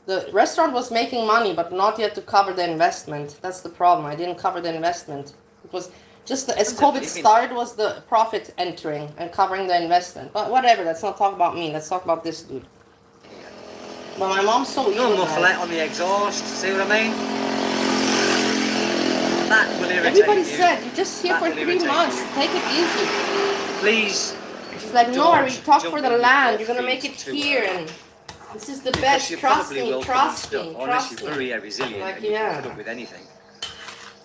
The restaurant was making money, but not yet to cover the investment. That's the problem. I didn't cover the investment. It was just as COVID started, was the profit entering and covering the investment. But whatever, let's not talk about me. Let's talk about this dude. But my mom's so evil. no mufflet on the exhaust. See what I mean? That will irritate Everybody you. said, you're just here That for will 3 irritate months. you. Take it easy. Please. She's like, no, Don't we talk jump for in the with land. both You're going to feet make it too here. early. And this is the Because best. you Trust probably me. will Trust come me. unstuck, unless Trust you're me. very resilient Like, and you yeah. can put up with anything.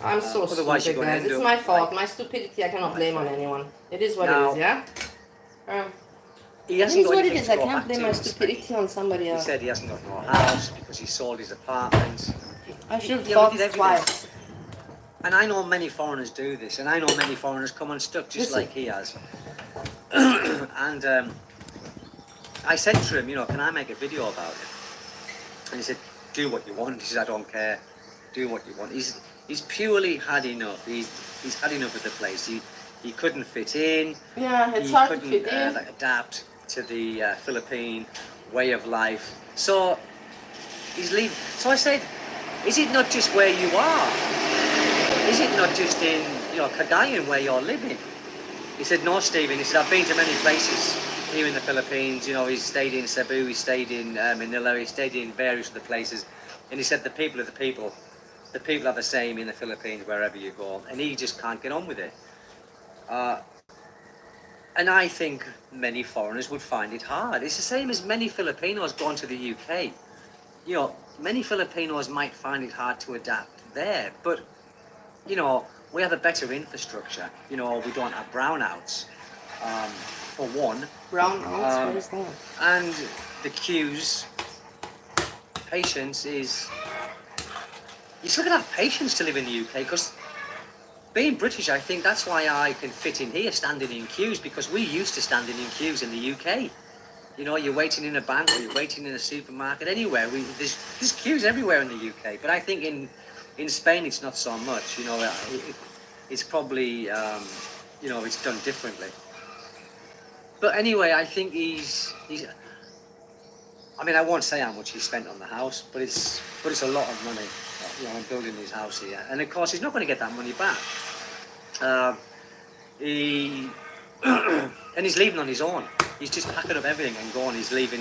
I'm so Otherwise you're stupid, gonna guys. end It's up my fault. like My stupidity I cannot my blame on friend. anyone. It is what Now, it is, yeah? He It hasn't is got what it anything is. to I go can't back blame to my in Spain. stupidity on somebody He else. said he hasn't got no house because he sold his apartment. I should have Yeah, thought we did everything. twice. And I know many foreigners do this, and I know many foreigners come unstuck just Listen. like he has. And I said to him, can I make a video about it? And he said, do what you want. He said, I don't care. Do what you want. He's purely had enough. He's had enough of the place. He couldn't fit in. Yeah, it's He hard to couldn't fit in. adapt to the Philippine way of life. So he's leaving. So I said, is it not just where you are? Is it not just in Cagayan where you're living? He said, no, Stephen. He said, I've been to many places here in the Philippines. He's stayed in Cebu, he's stayed in Manila, he's stayed in various other places. And he said, the people are the people. The people are the same in the Philippines wherever you go. And he just can't get on with it. And I think many foreigners would find it hard. It's the same as many Filipinos going to the UK. Many Filipinos might find it hard to adapt there, but, we have a better infrastructure. We don't have brownouts, for one. Brownouts? What is that? And the queues, patience is... You still gotta have patience to live in the UK, because being British, I think that's why I can fit in here standing in queues, because we used to standing in queues in the UK. You're waiting in a bank or you're waiting in a supermarket, anywhere. There's queues everywhere in the UK, but I think in Spain it's not so much. It's probably, it's done differently. But anyway, I think he's. I won't say how much he spent on the house, but it's a lot of money. On building his house here, and of course he's not going to get that money back. And he's leaving on his own. He's just packing up everything and going. He's leaving.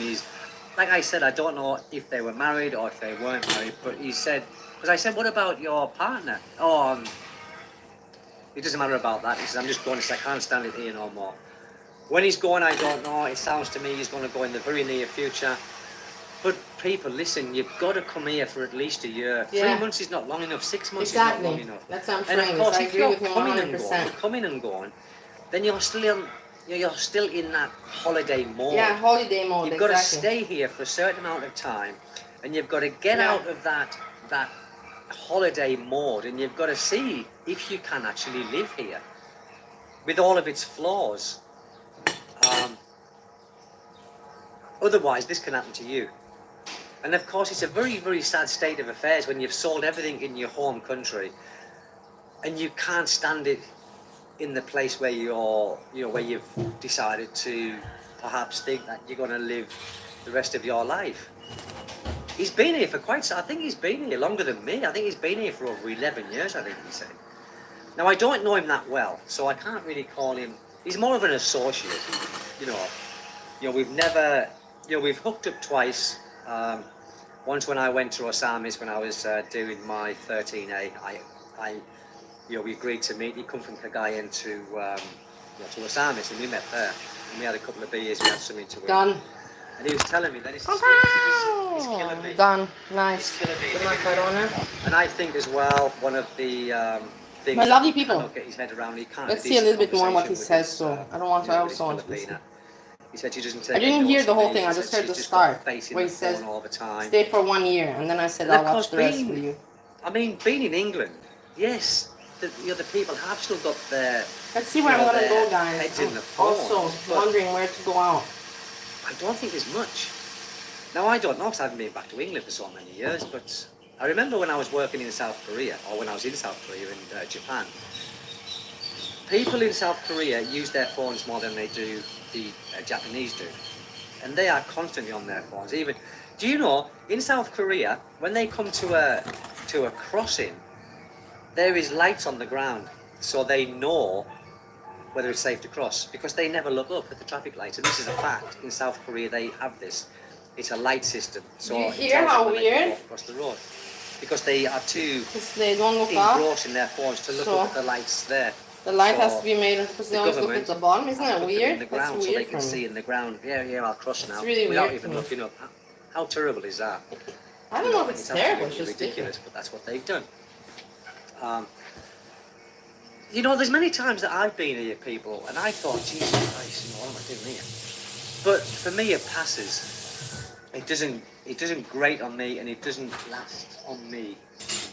Like I said, I don't know if they were married or if they weren't married, but he said, because I said, what about your partner? Oh, it doesn't matter about that. He says, I'm just going. He said, I can't stand it here no more. When he's going, I don't know. It sounds to me he's going to go in the very near future. But people, listen, you've got to come here for at least a year. Yeah. 3 months is not long enough. 6 months Exactly. is not long enough. That's what I'm And saying. of course, I if agree you're with him coming and 100%. going, then you're still in that holiday mode. Yeah, holiday mode. You've got to exactly. stay here for a certain amount of time, and you've got to get Yeah. out of that holiday mode, and you've got to see if you can actually live here with all of its flaws. Otherwise, this can happen to you. And of course, it's a very, very sad state of affairs when you've sold everything in your home country, and you can't stand it in the place where where you've decided to perhaps think that you're going to live the rest of your life. He's been here for I think he's been here longer than me. I think he's been here for over 11 years, I think he said. Now, I don't know him that well, so I can't really call him, he's more of an associate, we've never, we've hooked up twice. Once when I went to Osamis when I was doing my 13A, we agreed to meet. He come from Cagayan to Osamis, and we met there. And we had a couple of beers, we had something to eat. Done. And he was telling me that it's killing me. Done. Nice. It's killing me. Good macaroni. And I think as well, one of the things My lovely that he people. cannot get his head around, he can't Let's have see a little bit decent more what he conversation says, with so his, I don't want to, I with his also want to Filipina. listen. He said she doesn't take I didn't any hear notes the of whole me. thing, He I said just heard she's the just got start, facing where the he says, phone all the time. stay for 1 year, and then I said, And I'll of watch course, the rest with you. being in England, yes, the people have still got their Let's see where I'm going to their go, guys. heads in I'm the phone. also But wondering where to go out. I don't think there's much. Now, I don't know because I haven't been back to England for so many years, but I remember when I was working in South Korea, or when I was in South Korea in Japan, people in South Korea use their phones more than they do the Japanese do. And they are constantly on their phones. Even, do you know, in South Korea, when they come to a crossing, there is lights on the ground, so they know whether it's safe to cross, because they never look up at the traffic lights. And this is a fact. In South Korea, they have this. It's a light system. So Do you it hear tells them how when they can weird? walk across the road. Because they are too Because they don't look up. engrossed in their phones to look So- up at the lights there. The light has So to be made because they the always look government at the bottom. Isn't has that put them in weird? the That's ground so they weird can for see me. in the ground. Yeah, I'll cross now. really without weird even for me. looking up. How terrible is that? I don't know if it's terrible, it's absolutely just ridiculous, different. but that's what they've done. There's many times that I've been here, people, and I thought, Jesus Christ, what am I doing here? But for me, it passes. It doesn't grate on me, and it doesn't last on me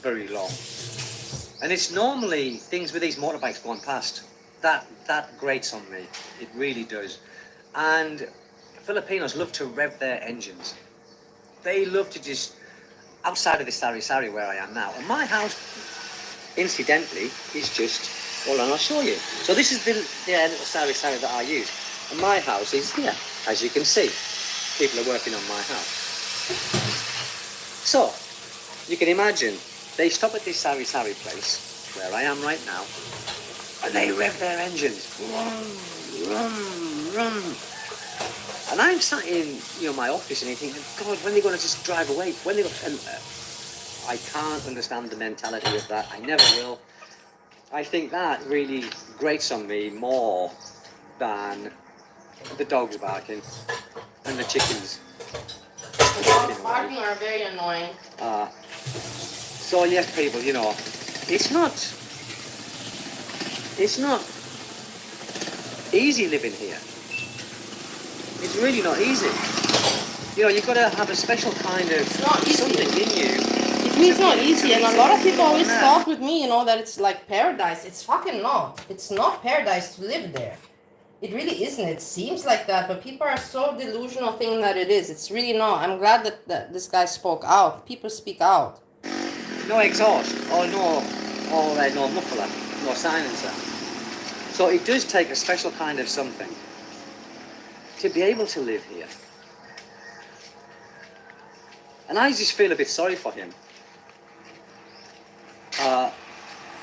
very long. And it's normally things with these motorbikes going past that grates on me. It really does. And Filipinos love to rev their engines. They love to just, outside of the sari-sari where I am now, and my house, incidentally, is just, hold on, I'll show you. So this is the little sari-sari that I use. And my house is here, as you can see. People are working on my house. So, you can imagine, they stop at this sari-sari place, where I am right now, and they rev their engines. Rum, rum, rum. And I'm sat in my office and I'm thinking, God, when are they going to just drive away? When they and I can't understand the mentality of that. I never will. I think that really grates on me more than the dogs barking and the chickens. The dogs barking are very annoying. So yes, people, it's not easy living here. It's really not easy. You've got to have a special kind of something in you. It means not easy, and a lot of people always talk with me, that it's like paradise. It's fucking not. It's not paradise to live there. It really isn't. It seems like that, but people are so delusional thinking that it is. It's really not. I'm glad that this guy spoke out. People speak out. No exhaust, or no muffler, no silencer. So it does take a special kind of something to be able to live here. And I just feel a bit sorry for him.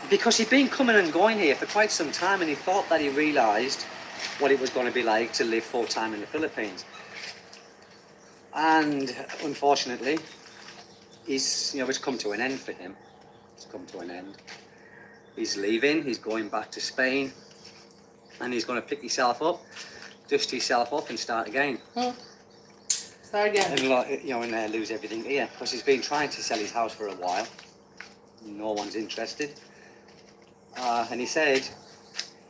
Because he'd been coming and going here for quite some time, and he thought that he realised what it was going to be like to live full-time in the Philippines. And unfortunately, it's come to an end for him. It's come to an end. He's leaving, he's going back to Spain, and he's going to pick himself up, dust himself up and start again. Start again. and like, and lose everything here because he's been trying to sell his house for a while. No one's interested. And he said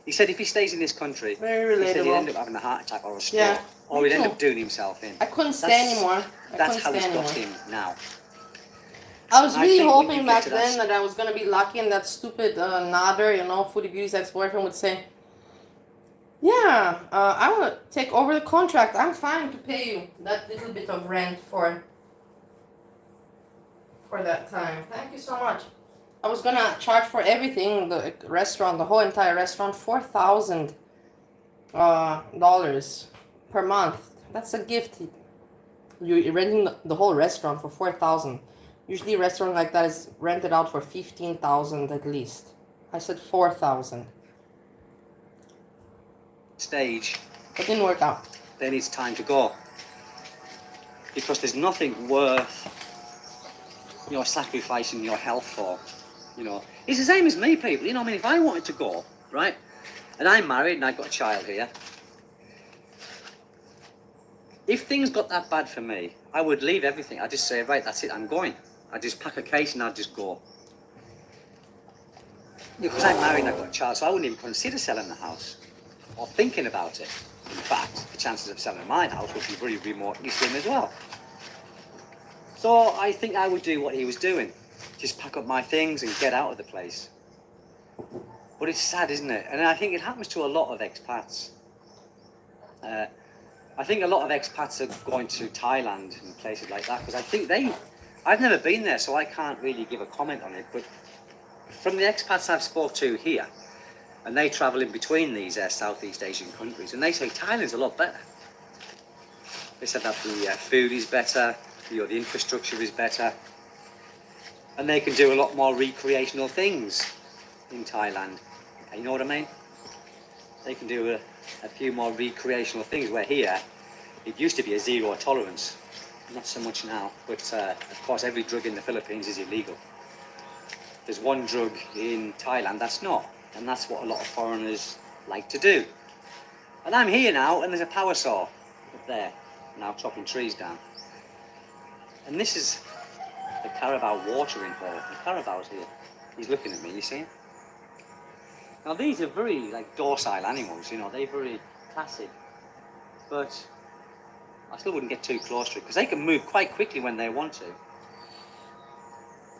if he stays in this country, Very he said he'd end relatable. up having a heart attack or a stroke, Yeah, or me he'd end too. up doing himself in. I couldn't stay That's- anymore. That's how it's got him now. I was And I really think when you hoping get back to that then that I was gonna be lucky and that stupid Nader, Foodie Beauty's ex-boyfriend would say, yeah, I want to take over the contract. I'm fine to pay you that little bit of rent for that time. Thank you so much. I was gonna charge for everything, the restaurant, the whole entire restaurant, $4,000 dollars per month. That's a gift. You're renting the whole restaurant for $4,000. Usually, a restaurant like that is rented out for $15,000 at least. I said $4,000. Stage, It didn't work out. then it's time to go. Because there's nothing worth sacrificing your health for. It's the same as me, people. If I wanted to go, right, and I'm married and I've got a child here, if things got that bad for me, I would leave everything. I'd just say, right, that's it, I'm going. I'd just pack a case and I'd just go. Because I'm married and I've got a child, so I wouldn't even consider selling the house or thinking about it. In fact, the chances of selling my house would be very remotely slim as well. So I think I would do what he was doing. Just pack up my things and get out of the place. But it's sad, isn't it? And I think it happens to a lot of expats. I think a lot of expats are going to Thailand and places like that because I think I've never been there, so I can't really give a comment on it. But from the expats I've spoke to here, and they travel in between these Southeast Asian countries, and they say Thailand's a lot better. They said that the food is better, the infrastructure is better, and they can do a lot more recreational things in Thailand. You know what I mean? They can do a few more recreational things, where here it used to be a zero tolerance. Not so much now, but of course every drug in the Philippines is illegal. There's one drug in Thailand that's not, and that's what a lot of foreigners like to do. And I'm here now, and there's a power saw up there, now chopping trees down. And this is the Carabao watering hole. The Carabao's here. He's looking at me, you see him? Now these are very docile animals, they're very classic. But I still wouldn't get too close to it because they can move quite quickly when they want to.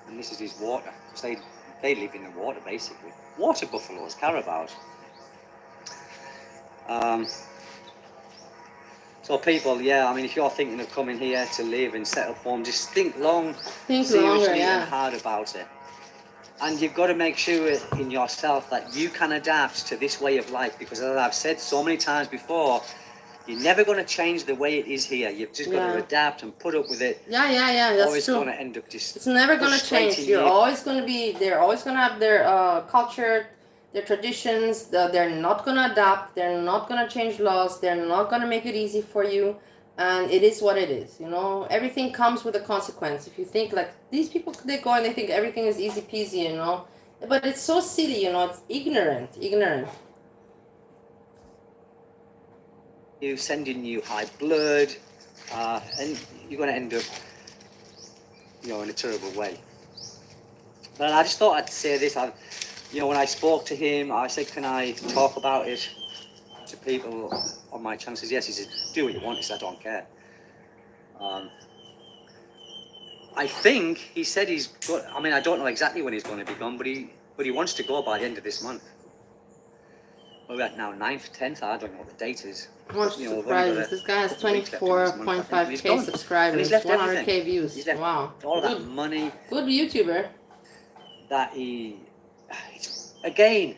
And this is his water, because they live in the water basically. Water buffaloes, carabaos. So people, if you're thinking of coming here to live and set up home, just think seriously and hard about it. And you've got to make sure in yourself that you can adapt to this way of life, because as I've said so many times before, you're never going to change the way it is here. You've just got to adapt and put up with it. Yeah, that's or it's true. going to end up just... It's never going to change. They're always going to have their culture, their traditions. They're not going to adapt. They're not going to change laws. They're not going to make it easy for you. And it is what it is, Everything comes with a consequence. If you think these people, they go and they think everything is easy peasy, But it's so silly, It's ignorant. You sending you high blood, and you're going to end up, in a terrible way. But I just thought I'd say this. When I spoke to him, I said, "Can I talk about it to people on my chances?" Yes, he said, "Do what you want." He said, "I don't care." I think he said he's got. I don't know exactly when he's going to be gone, but he wants to go by the end of this month. We're at now 9th, 10th. I don't know what the date is. Much surprises. This guy has 24.5k subscribers, 100k views. Wow. All that money. Good YouTuber. That again,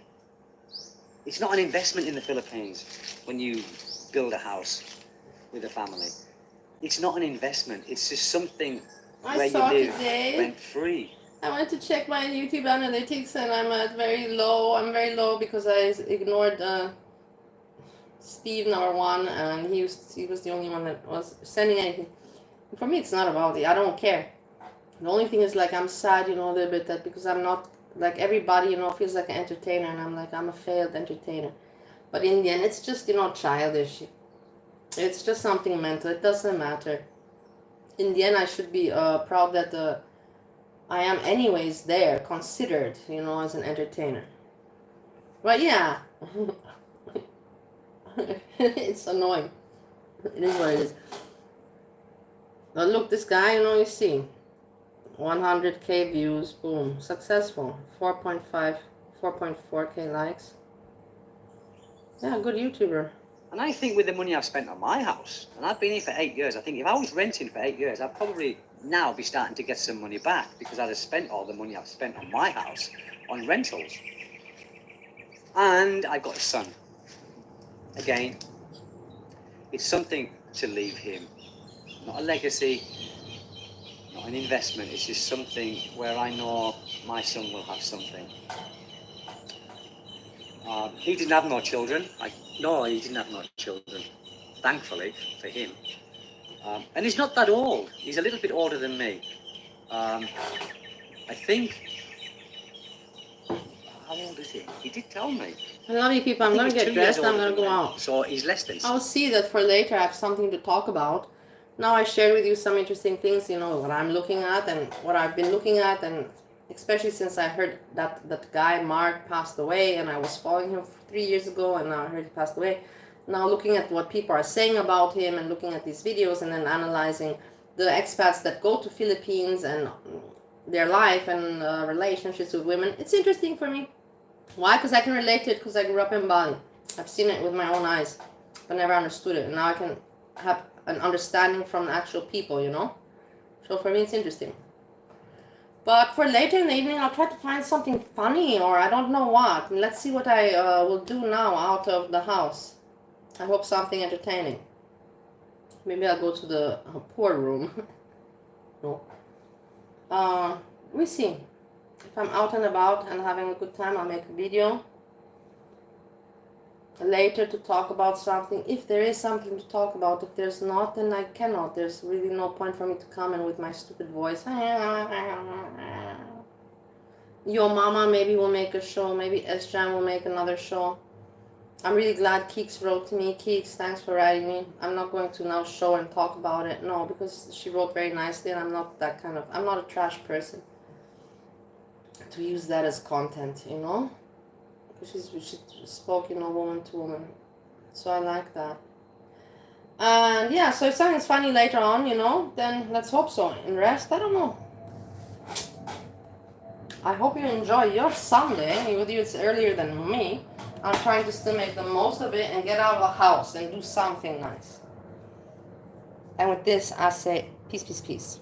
it's not an investment in the Philippines when you build a house with a family. It's not an investment. It's just something where you live rent free. I went to check my YouTube analytics and I'm at very low. I'm very low because I ignored Steve #1 and he was the only one that was sending anything. And for me, it's not about it. I don't care. The only thing is I'm sad, a little bit that because I'm not everybody, feels like an entertainer and I'm a failed entertainer. But in the end, it's just, childish. It's just something mental. It doesn't matter. in the end, I should be proud that I am anyways there, considered, you know, as an entertainer. But yeah, it's annoying. It is what it is. But look, this guy, you know, you see, 100k views, boom, successful. 4.4k likes. Yeah, good YouTuber. And I think with the money I've spent on my house, and I've been here for 8 years, I think if I was renting for 8 years, I'd probably now be starting to get some money back because I'd have spent all the money I've spent on my house on rentals. And I've got a son. Again, it's something to leave him. Not a legacy, not an investment. It's just something where I know my son will have something. He didn't have no children. No, he didn't have no children, thankfully for him. And he's not that old. He's a little bit older than me. I think. How old is he? He did tell me. I love you people. I'm going to get dressed. I'm going to go out. So he's less than. I'll see that for later. I have something to talk about. Now I shared with you some interesting things, you know, what I'm looking at and what I've been looking at, and especially since I heard that guy Mark passed away, and I was following him 3 years ago, and now I heard he passed away. Now looking at what people are saying about him and looking at these videos and then analyzing the expats that go to Philippines and their life and relationships with women, it's interesting for me. Why? Because I can relate to it because I grew up in Bali. I've seen it with my own eyes, but never understood it. And now I can have an understanding from the actual people, you know? So for me, it's interesting. But for later in the evening, I'll try to find something funny or I don't know what. Let's see what I will do now out of the house. I hope something entertaining. Maybe I'll go to the poor room. No. We see. If I'm out and about and having a good time, I'll make a video later to talk about something. If there is something to talk about, if there's not, then I cannot. There's really no point for me to come in with my stupid voice. Yo Mama maybe will make a show. Maybe S-Jam will make another show. I'm really glad Keeks wrote to me. Keeks, thanks for writing me. I'm not going to now show and talk about it. No, because she wrote very nicely and I'm not that kind of... I'm not a trash person to use that as content, you know? Because she spoke, you know, woman to woman. So I like that. And yeah, so if something's funny later on, you know, then let's hope so. In rest, I don't know. I hope you enjoy your Sunday. With you, it's earlier than me. I'm trying to still make the most of it and get out of the house and do something nice. And with this, I say peace, peace, peace.